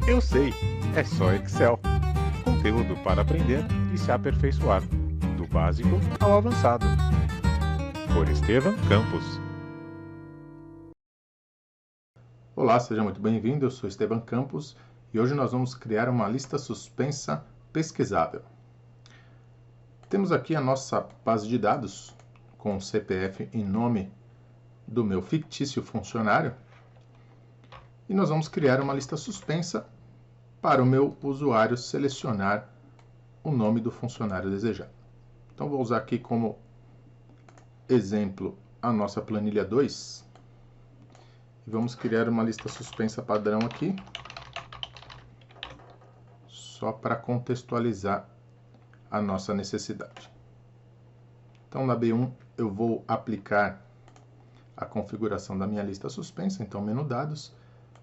Eu sei, é só Excel. Conteúdo para aprender e se aperfeiçoar, do básico ao avançado. Por Esteban Campos. Olá, seja muito bem-vindo, eu sou Esteban Campos e hoje nós vamos criar uma lista suspensa pesquisável. Temos aqui a nossa base de dados com o CPF e nome do meu fictício funcionário e nós vamos criar uma lista suspensa para o meu usuário selecionar o nome do funcionário desejado. Então vou usar aqui como exemplo a nossa planilha 2 e vamos criar uma lista suspensa padrão aqui, só para contextualizar a nossa necessidade. Então na B1 eu vou aplicar a configuração da minha lista suspensa, então menu dados,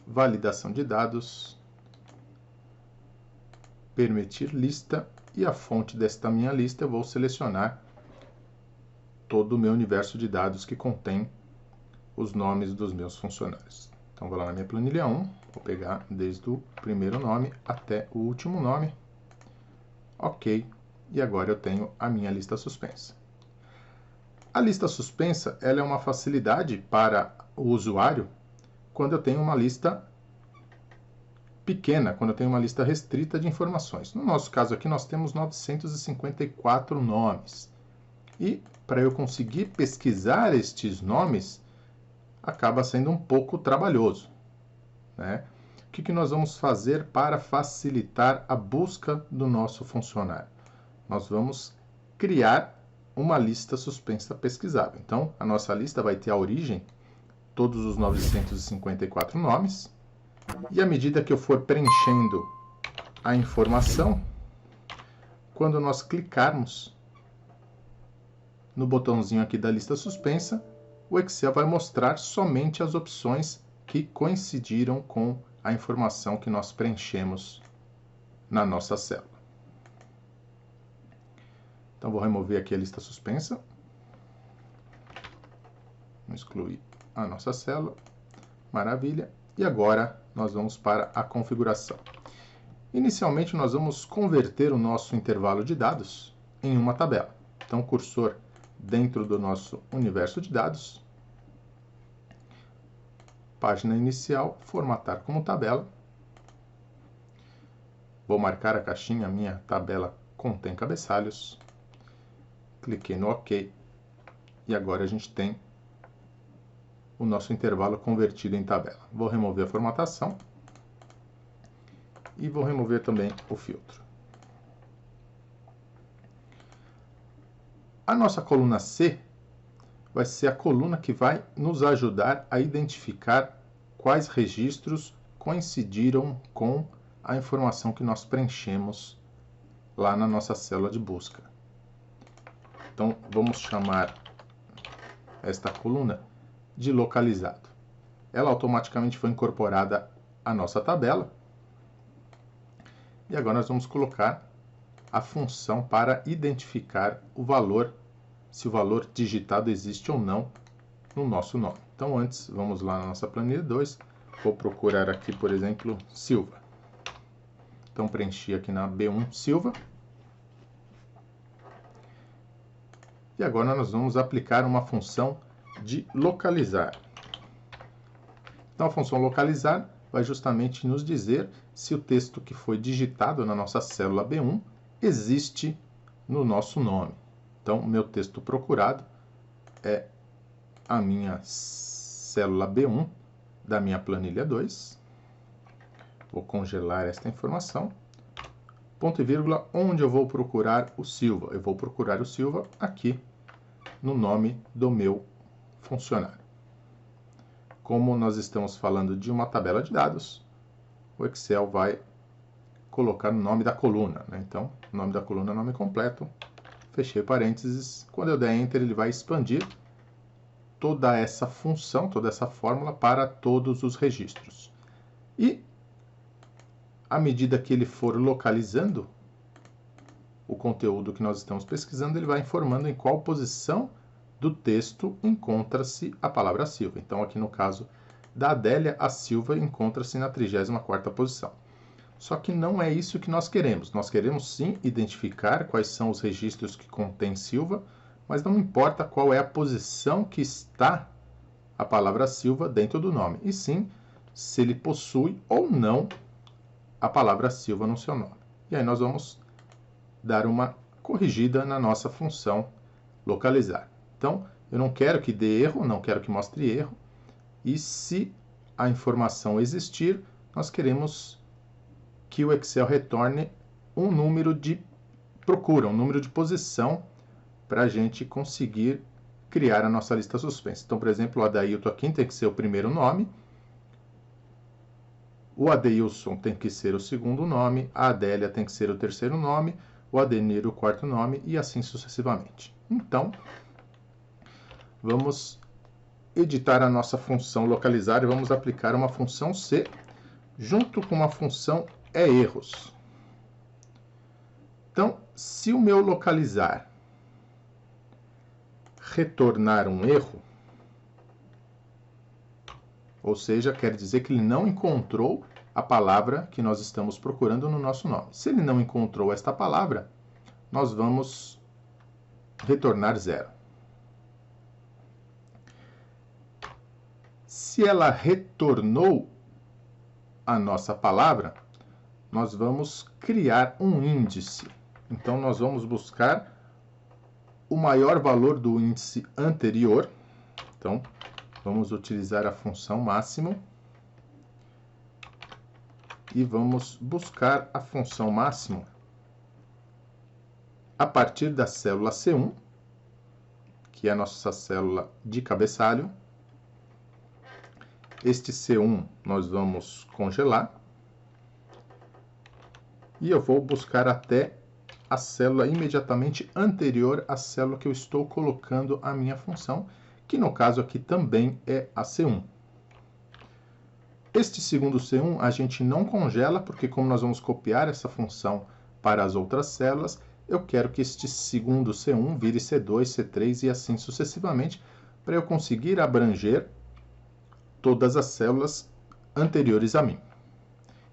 validação de dados, permitir lista e a fonte desta minha lista eu vou selecionar todo o meu universo de dados que contém os nomes dos meus funcionários. Então vou lá na minha planilha 1, vou pegar desde o primeiro nome até o último nome, ok, e agora eu tenho a minha lista suspensa. A lista suspensa ela é uma facilidade para o usuário quando eu tenho uma lista pequena, quando eu tenho uma lista restrita de informações. No nosso caso aqui nós temos 954 nomes. E para eu conseguir pesquisar estes nomes, acaba sendo um pouco trabalhoso, né? O que nós vamos fazer para facilitar a busca do nosso funcionário? Nós vamos criar uma lista suspensa pesquisável. Então, a nossa lista vai ter a origem, todos os 954 nomes, e à medida que eu for preenchendo a informação, quando nós clicarmos no botãozinho aqui da lista suspensa, o Excel vai mostrar somente as opções que coincidiram com a informação que nós preenchemos na nossa célula. Então, vou remover aqui a lista suspensa. Vamos excluir a nossa célula. Maravilha. E agora, nós vamos para a configuração. Inicialmente, nós vamos converter o nosso intervalo de dados em uma tabela. Então, cursor dentro do nosso universo de dados. Página inicial, formatar como tabela. Vou marcar a caixinha, minha tabela contém cabeçalhos. Cliquei no OK. E agora a gente tem o nosso intervalo convertido em tabela. Vou remover a formatação. E vou remover também o filtro. A nossa coluna C vai ser a coluna que vai nos ajudar a identificar quais registros coincidiram com a informação que nós preenchemos lá na nossa célula de busca. Então, vamos chamar esta coluna de localizado. Ela automaticamente foi incorporada à nossa tabela. E agora nós vamos colocar a função para identificar o valor, se o valor digitado existe ou não no nosso nome. Então, antes, vamos lá na nossa planilha 2. Vou procurar aqui, por exemplo, Silva. Então, preenchi aqui na B1 Silva. E agora nós vamos aplicar uma função de localizar. Então, a função localizar vai justamente nos dizer se o texto que foi digitado na nossa célula B1 existe no nosso nome. Então, o meu texto procurado é a minha célula B1 da minha planilha 2. Vou congelar esta informação. Ponto e vírgula, onde eu vou procurar o Silva? Eu vou procurar o Silva aqui no nome do meu funcionário. Como nós estamos falando de uma tabela de dados, o Excel vai colocar o nome da coluna, né? Então, o nome da coluna é o nome completo. Fechei parênteses. Quando eu der Enter, ele vai expandir toda essa função, toda essa fórmula para todos os registros. E, à medida que ele for localizando o conteúdo que nós estamos pesquisando, ele vai informando em qual posição do texto encontra-se a palavra Silva. Então, aqui no caso da Adélia, a Silva encontra-se na 34ª posição. Só que não é isso que nós queremos. Nós queremos sim identificar quais são os registros que contêm Silva, mas não importa qual é a posição que está a palavra Silva dentro do nome, e sim se ele possui ou não a palavra Silva no seu nome. E aí nós vamos dar uma corrigida na nossa função localizar. Então, eu não quero que dê erro, não quero que mostre erro, e se a informação existir, nós queremos que o Excel retorne um número de procura, um número de posição, para a gente conseguir criar a nossa lista suspensa. Então, por exemplo, o Adailton aqui tem que ser o primeiro nome, o Adeilson tem que ser o segundo nome, a Adélia tem que ser o terceiro nome, o Adenir o quarto nome e assim sucessivamente. Então, vamos editar a nossa função localizar e vamos aplicar uma função C junto com uma função erros. Então, se o meu localizar retornar um erro, ou seja, quer dizer que ele não encontrou a palavra que nós estamos procurando no nosso nome. Se ele não encontrou esta palavra, nós vamos retornar 0. Se ela retornou a nossa palavra, nós vamos criar um índice. Então, nós vamos buscar o maior valor do índice anterior. Então, vamos utilizar a função máximo e vamos buscar a função máximo a partir da célula C1, que é a nossa célula de cabeçalho. Este C1 nós vamos congelar e eu vou buscar até a célula imediatamente anterior à célula que eu estou colocando a minha função, que no caso aqui também é a C1. Este segundo C1 a gente não congela, porque como nós vamos copiar essa função para as outras células, eu quero que este segundo C1 vire C2, C3 e assim sucessivamente, para eu conseguir abranger todas as células anteriores a mim.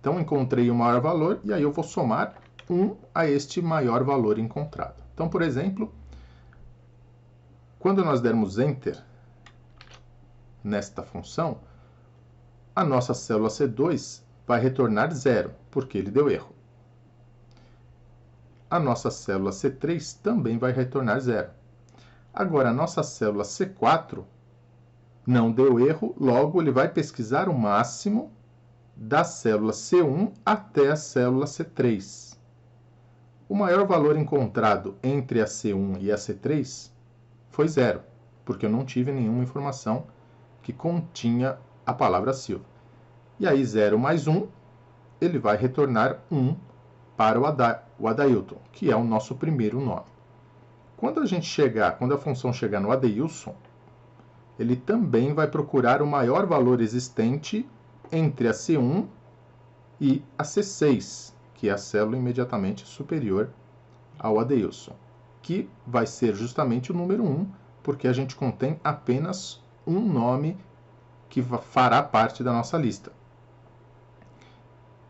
Então, encontrei o maior valor e aí eu vou somar 1 a este maior valor encontrado. Então, por exemplo, quando nós dermos Enter nesta função, a nossa célula C2 vai retornar 0, porque ele deu erro. A nossa célula C3 também vai retornar 0. Agora, a nossa célula C4 não deu erro, logo ele vai pesquisar o máximo da célula C1 até a célula C3. O maior valor encontrado entre a C1 e a C3 foi 0, porque eu não tive nenhuma informação que continha a palavra Silva. E aí 0 mais 1, ele vai retornar 1 para o Adailton, que é o nosso primeiro nome. Quando a função chegar no Adeilson, ele também vai procurar o maior valor existente entre a C1 e a C6, que é a célula imediatamente superior ao Adeilson, que vai ser justamente o número 1, porque a gente contém apenas um nome que fará parte da nossa lista.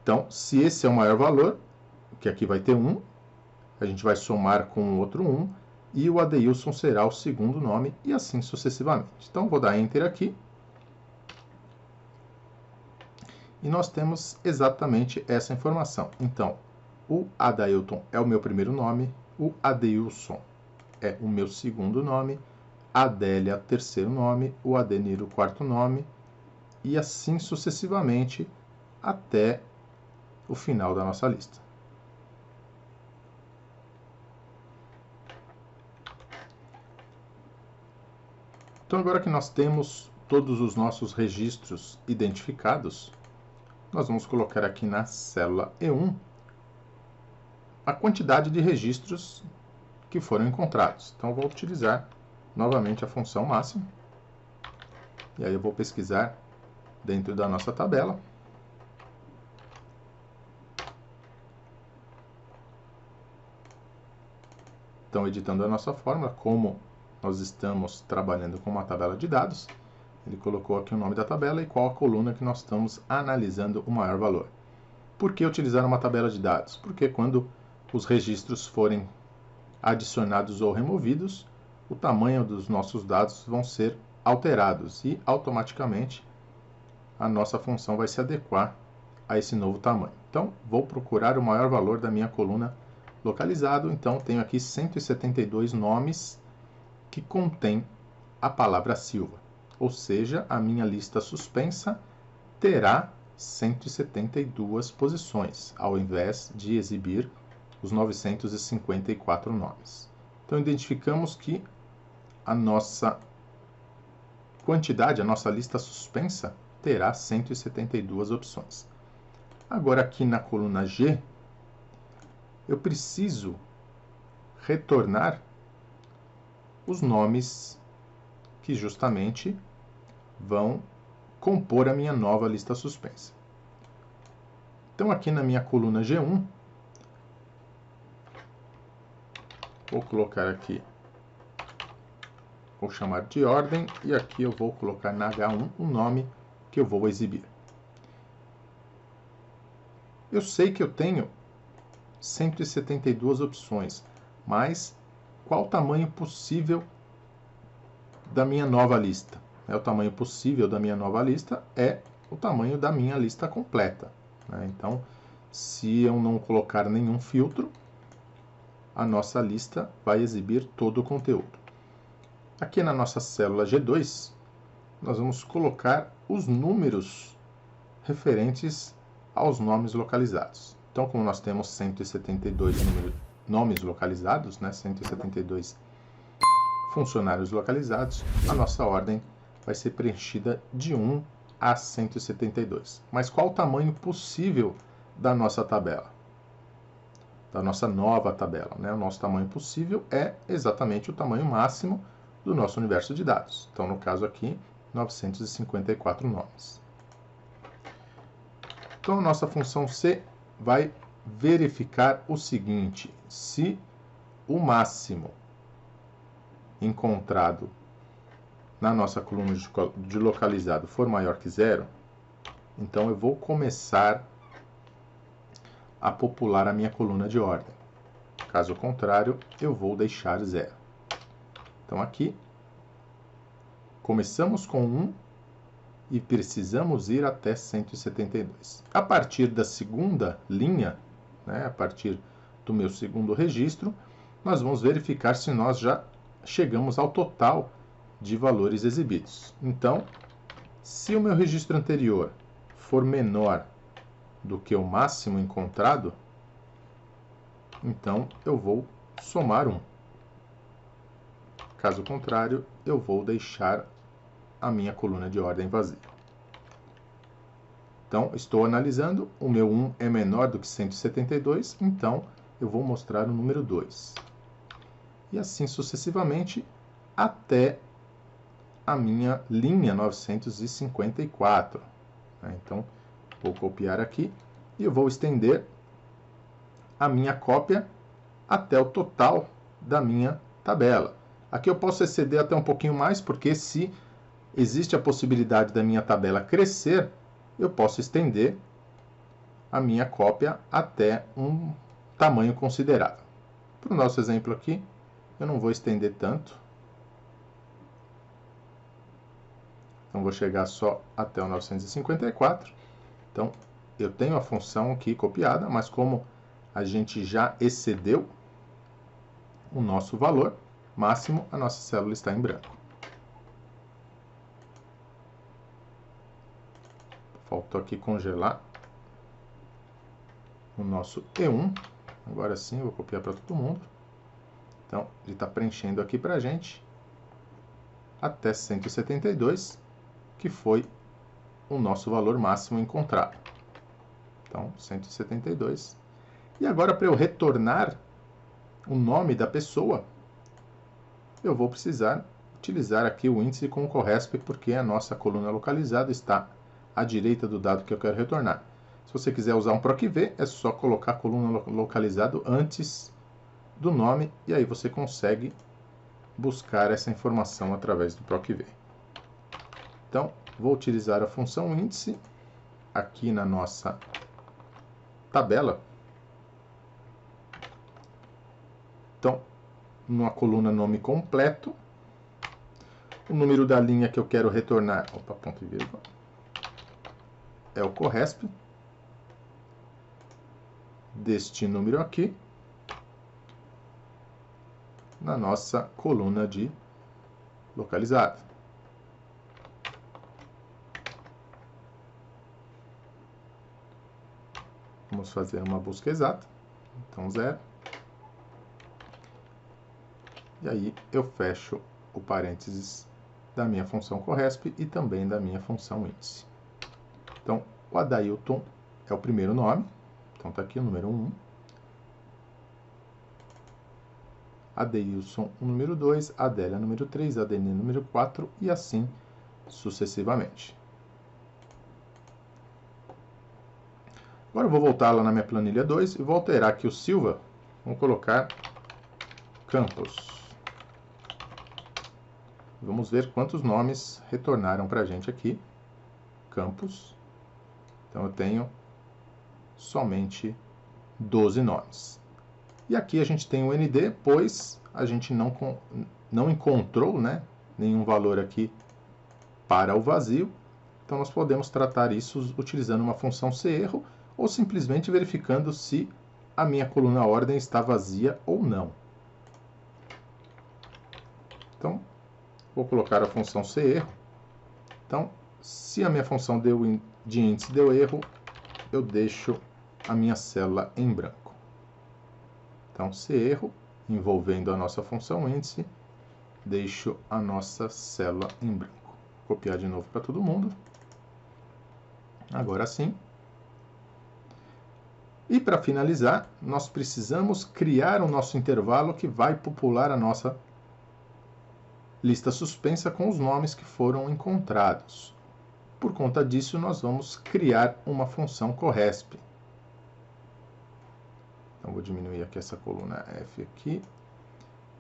Então, se esse é o maior valor, que aqui vai ter 1, a gente vai somar com o outro 1, e o Adeilson será o segundo nome, e assim sucessivamente. Então, vou dar Enter aqui. E nós temos exatamente essa informação. Então, o Adailton é o meu primeiro nome, o Adeilson é o meu segundo nome, a Adélia, terceiro nome, o Adenir, o quarto nome, e assim sucessivamente até o final da nossa lista. Então, agora que nós temos todos os nossos registros identificados, nós vamos colocar aqui na célula E1 a quantidade de registros que foram encontrados. Então, eu vou utilizar novamente a função máxima. E aí eu vou pesquisar dentro da nossa tabela. Então, editando a nossa fórmula, como nós estamos trabalhando com uma tabela de dados, ele colocou aqui o nome da tabela e qual a coluna que nós estamos analisando o maior valor. Por que utilizar uma tabela de dados? Porque quando os registros forem adicionados ou removidos, o tamanho dos nossos dados vão ser alterados e automaticamente a nossa função vai se adequar a esse novo tamanho. Então, vou procurar o maior valor da minha coluna localizado. Então, tenho aqui 172 nomes que contém a palavra Silva. Ou seja, a minha lista suspensa terá 172 posições, ao invés de exibir os 954 nomes. Então, identificamos que a nossa quantidade, a nossa lista suspensa, terá 172 opções. Agora, aqui na coluna G, eu preciso retornar os nomes que justamente vão compor a minha nova lista suspensa. Então, aqui na minha coluna G1, vou colocar aqui, vou chamar de ordem, e aqui eu vou colocar na H1 o nome que eu vou exibir. Eu sei que eu tenho 172 opções, mas qual o tamanho possível da minha nova lista? O tamanho possível da minha nova lista é o tamanho da minha lista completa. Então, se eu não colocar nenhum filtro, a nossa lista vai exibir todo o conteúdo. Aqui na nossa célula G2, nós vamos colocar os números referentes aos nomes localizados. Então, como nós temos 172 nomes localizados, 172 funcionários localizados, a nossa ordem vai ser preenchida de 1 a 172. Mas qual o tamanho possível da nossa tabela? Da nossa nova tabela, O nosso tamanho possível é exatamente o tamanho máximo do nosso universo de dados. Então, no caso aqui, 954 nomes. Então, a nossa função C vai verificar o seguinte: se o máximo encontrado na nossa coluna de localizado for maior que 0, então eu vou começar a popular a minha coluna de ordem. Caso contrário, eu vou deixar 0. Então, aqui, começamos com 1 e precisamos ir até 172. A partir da segunda linha, a partir do meu segundo registro, nós vamos verificar se nós já chegamos ao total de valores exibidos. Então, se o meu registro anterior for menor do que o máximo encontrado, então eu vou somar 1. Caso contrário, eu vou deixar a minha coluna de ordem vazia. Então, estou analisando, o meu 1 é menor do que 172, então eu vou mostrar o número 2. E assim sucessivamente, até a minha linha 954. Então, vou copiar aqui e eu vou estender a minha cópia até o total da minha tabela. Aqui eu posso exceder até um pouquinho mais, porque se existe a possibilidade da minha tabela crescer, eu posso estender a minha cópia até um tamanho considerável. Para o nosso exemplo aqui, eu não vou estender tanto. Então, vou chegar só até o 954. Então, eu tenho a função aqui copiada, mas como a gente já excedeu o nosso valor máximo, a nossa célula está em branco. Faltou aqui congelar o nosso E1. Agora sim, eu vou copiar para todo mundo. Então, ele está preenchendo aqui para a gente até 172, que foi o nosso valor máximo encontrado. Então, 172. E agora, para eu retornar o nome da pessoa, eu vou precisar utilizar aqui o índice com o CORRESP, porque a nossa coluna localizada está à direita do dado que eu quero retornar. Se você quiser usar um PROC-V, é só colocar a coluna localizado antes do nome, e aí você consegue buscar essa informação através do PROC-V. Então, vou utilizar a função índice aqui na nossa tabela. Então, numa coluna nome completo, o número da linha que eu quero retornar, ponto e vírgula, é o corresp deste número aqui na nossa coluna de localizado. Vamos fazer uma busca exata. Então, 0. E aí eu fecho o parênteses da minha função corresp e também da minha função índice. Então, o Adailton é o primeiro nome. Então, está aqui o número 1. Adeilson, o número 2. Adélia, número 3. Adenir, número 4. E assim sucessivamente. Agora eu vou voltar lá na minha planilha 2 e vou alterar aqui o Silva. Vamos colocar Campos. Vamos ver quantos nomes retornaram para a gente aqui. Campos. Então eu tenho somente 12 nomes. E aqui a gente tem o ND, pois a gente não encontrou, né, nenhum valor aqui para o vazio. Então nós podemos tratar isso utilizando uma função serro ou simplesmente verificando se a minha coluna ordem está vazia ou não. Então, vou colocar a função serro. Então, se a minha função de índice deu erro, eu deixo a minha célula em branco. Então, serro, envolvendo a nossa função índice, deixo a nossa célula em branco. Vou copiar de novo para todo mundo. Agora sim. E para finalizar, nós precisamos criar o nosso intervalo que vai popular a nossa lista suspensa com os nomes que foram encontrados. Por conta disso, nós vamos criar uma função corresp. Então, vou diminuir aqui essa coluna F aqui.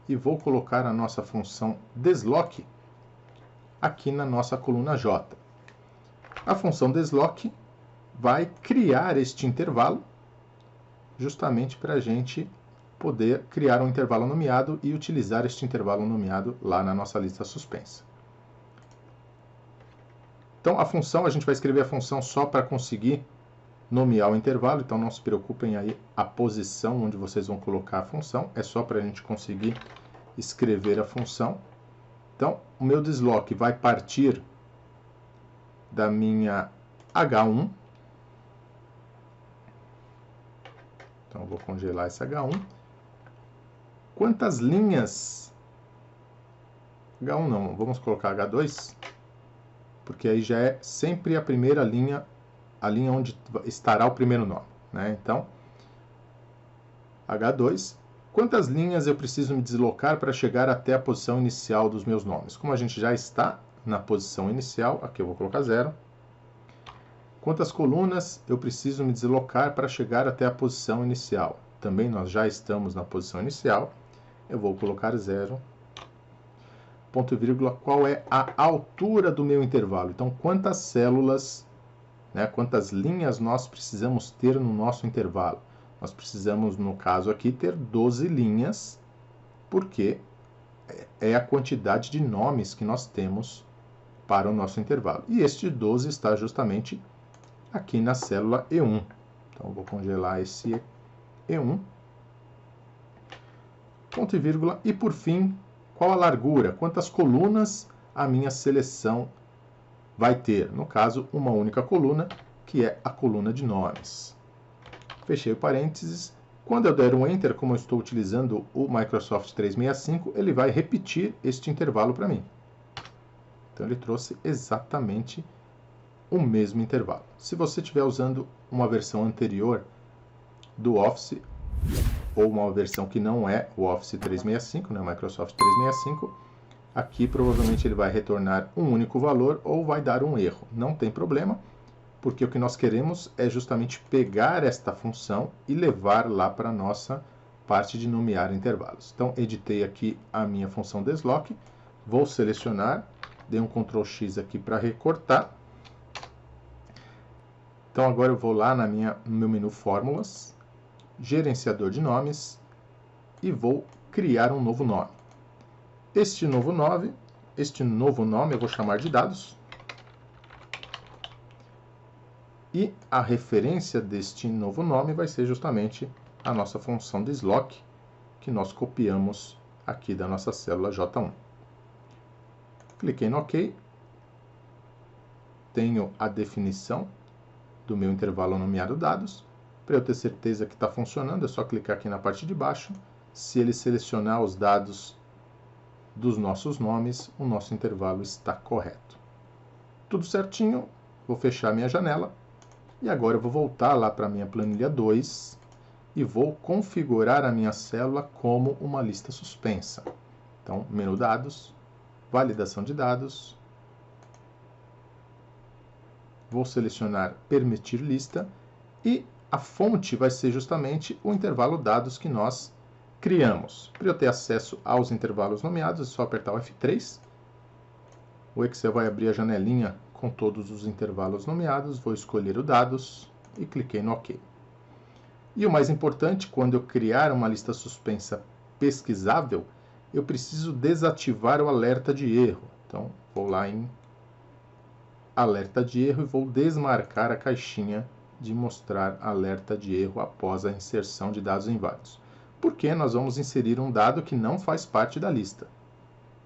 E vou colocar a nossa função desloc aqui na nossa coluna J. A função desloc vai criar este intervalo justamente para a gente poder criar um intervalo nomeado e utilizar este intervalo nomeado lá na nossa lista suspensa. Então, a função, a gente vai escrever a função só para conseguir nomear o intervalo, então não se preocupem aí a posição onde vocês vão colocar a função, é só para a gente conseguir escrever a função. Então, o meu desloc vai partir da minha H1. Então, eu vou congelar esse H1. Quantas linhas? H1 não, vamos colocar H2, porque aí já é sempre a primeira linha, a linha onde estará o primeiro nome, né? Então, H2, quantas linhas eu preciso me deslocar para chegar até a posição inicial dos meus nomes? Como a gente já está na posição inicial, aqui eu vou colocar 0. Quantas colunas eu preciso me deslocar para chegar até a posição inicial? Também nós já estamos na posição inicial. Eu vou colocar 0. Ponto e vírgula, qual é a altura do meu intervalo? Então, quantas células, né, quantas linhas nós precisamos ter no nosso intervalo? Nós precisamos, no caso aqui, ter 12 linhas, porque é a quantidade de nomes que nós temos para o nosso intervalo. E este 12 está justamente aqui na célula E1. Então, eu vou congelar esse E1. Ponto e vírgula. E, por fim, qual a largura? Quantas colunas a minha seleção vai ter? No caso, uma única coluna, que é a coluna de nomes. Fechei o parênteses. Quando eu der um Enter, como eu estou utilizando o Microsoft 365, ele vai repetir este intervalo para mim. Então, ele trouxe exatamente o mesmo intervalo. Se você estiver usando uma versão anterior do Office, ou uma versão que não é o Office 365, né, o Microsoft 365, aqui provavelmente ele vai retornar um único valor ou vai dar um erro. Não tem problema, porque o que nós queremos é justamente pegar esta função e levar lá para a nossa parte de nomear intervalos. Então, editei aqui a minha função desloc, vou selecionar, dei um Ctrl X aqui para recortar. Então agora eu vou lá no meu menu Fórmulas, Gerenciador de Nomes, e vou criar um novo nome. Este novo nome eu vou chamar de dados. E a referência deste novo nome vai ser justamente a nossa função de Sloc, que nós copiamos aqui da nossa célula J1. Cliquei no OK. Tenho a definição do meu intervalo nomeado dados. Para eu ter certeza que está funcionando, é só clicar aqui na parte de baixo. Se ele selecionar os dados dos nossos nomes, o nosso intervalo está correto. Tudo certinho, vou fechar minha janela. E agora eu vou voltar lá para a minha planilha 2 e vou configurar a minha célula como uma lista suspensa. Então, menu dados, validação de dados. Vou selecionar permitir lista e a fonte vai ser justamente o intervalo dados que nós criamos. Para eu ter acesso aos intervalos nomeados, é só apertar o F3. O Excel vai abrir a janelinha com todos os intervalos nomeados. Vou escolher o dados e cliquei no OK. E o mais importante, quando eu criar uma lista suspensa pesquisável, eu preciso desativar o alerta de erro. Então, vou lá em alerta de erro e vou desmarcar a caixinha de mostrar alerta de erro após a inserção de dados inválidos. Porque nós vamos inserir um dado que não faz parte da lista.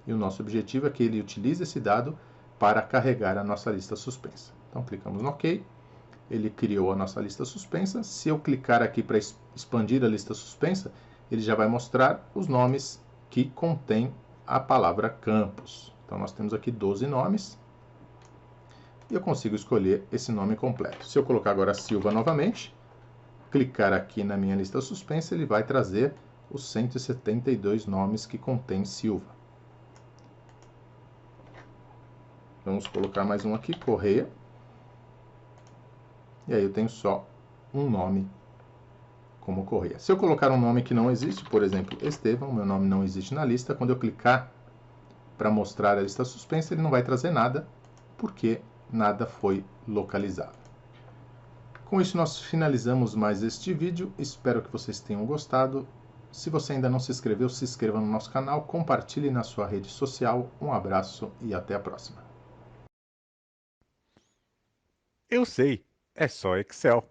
E o nosso objetivo é que ele utilize esse dado para carregar a nossa lista suspensa. Então, clicamos no OK. Ele criou a nossa lista suspensa. Se eu clicar aqui para expandir a lista suspensa, ele já vai mostrar os nomes que contém a palavra campus. Então, nós temos aqui 12 nomes. E eu consigo escolher esse nome completo. Se eu colocar agora Silva novamente, clicar aqui na minha lista suspensa, ele vai trazer os 172 nomes que contém Silva. Vamos colocar mais um aqui, Correia. E aí eu tenho só um nome como Correia. Se eu colocar um nome que não existe, por exemplo, Estevão, meu nome não existe na lista, quando eu clicar para mostrar a lista suspensa, ele não vai trazer nada, porque nada foi localizado. Com isso, nós finalizamos mais este vídeo. Espero que vocês tenham gostado. Se você ainda não se inscreveu, se inscreva no nosso canal, compartilhe na sua rede social. Um abraço e até a próxima. Eu sei, é só Excel.